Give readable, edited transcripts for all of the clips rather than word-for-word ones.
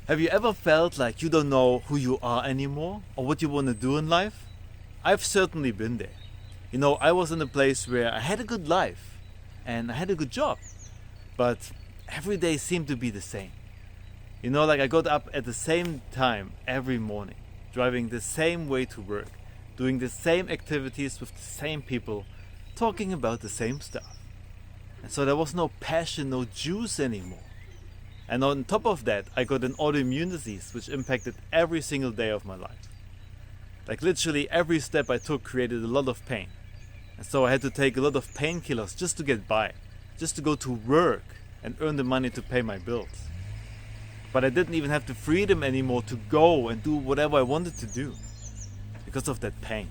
Have you ever felt like you don't know who you are anymore or what you want to do in life? I've certainly been there. I was in a place where I had a good life and I had a good job, but every day seemed to be the same. Like I got up at the same time every morning, driving the same way to work, doing the same activities with the same people, talking about the same stuff. And so there was no passion, no juice anymore. And on top of that, I got an autoimmune disease which impacted every single day of my life. Like literally every step I took created a lot of pain. And so I had to take a lot of painkillers just to get by, just to go to work and earn the money to pay my bills. But I didn't even have the freedom anymore to go and do whatever I wanted to do because of that pain.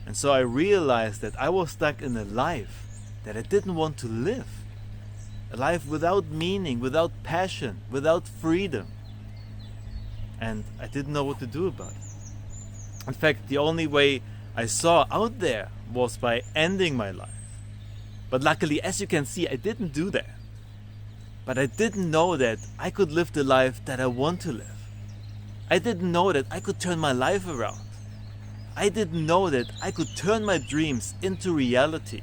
And so I realized that I was stuck in a life that I didn't want to live. A life without meaning, without passion, without freedom. And I didn't know what to do about it. In fact, the only way I saw out there was by ending my life. But luckily, as you can see, I didn't do that. But I didn't know that I could live the life that I want to live. I didn't know that I could turn my life around. I didn't know that I could turn my dreams into reality.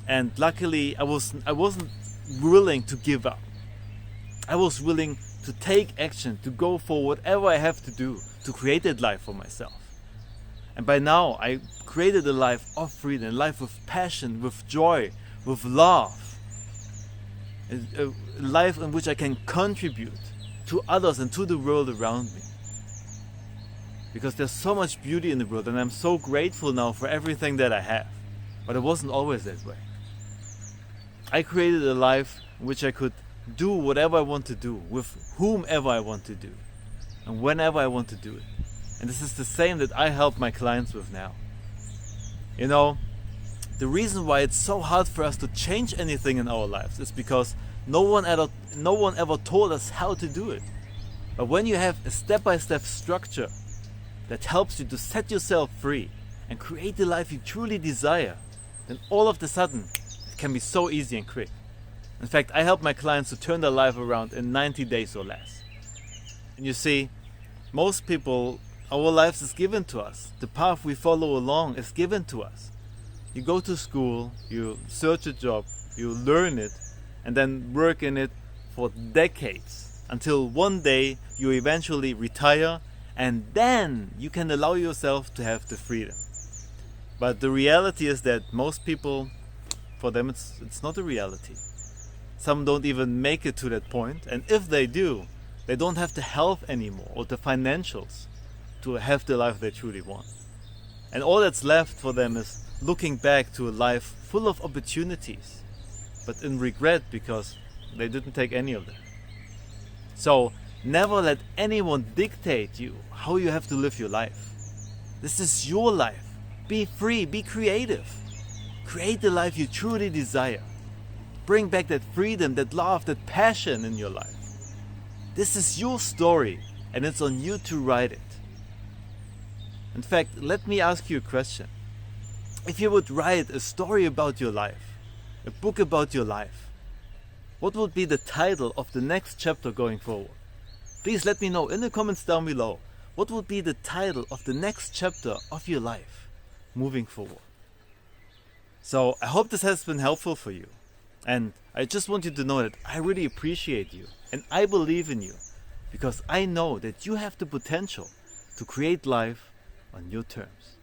And luckily, I wasn't willing to give up. I was willing to take action, to go for whatever I have to do to create that life for myself. And by now, I created a life of freedom, a life with passion, with joy, with love. A life in which I can contribute to others and to the world around me. Because there's so much beauty in the world, and I'm so grateful now for everything that I have. But it wasn't always that way. I created a life in which I could do whatever I want to do, with whomever I want to do, and whenever I want to do it. And this is the same that I help my clients with now. The reason why it's so hard for us to change anything in our lives is because no one ever told us how to do it. But when you have a step-by-step structure that helps you to set yourself free and create the life you truly desire, then all of a sudden it can be so easy and quick. In fact, I help my clients to turn their life around in 90 days or less. And you see, most people, our lives is given to us. The path we follow along is given to us. You go to school, you search a job, you learn it, and then work in it for decades until one day you eventually retire, and then you can allow yourself to have the freedom. But the reality is that most people, for them it's not a reality. Some don't even make it to that point, and if they do, they don't have the health anymore or the financials to have the life they truly want. And all that's left for them is looking back to a life full of opportunities, but in regret because they didn't take any of them. So never let anyone dictate you how you have to live your life. This is your life. Be free, be creative. Create the life you truly desire. Bring back that freedom, that love, that passion in your life. This is your story, and it's on you to write it. In fact, let me ask you a question. If you would write a story about your life, a book about your life, what would be the title of the next chapter going forward? Please let me know in the comments down below. What would be the title of the next chapter of your life moving forward? So I hope this has been helpful for you. And I just want you to know that I really appreciate you and I believe in you because I know that you have the potential to create life on your terms.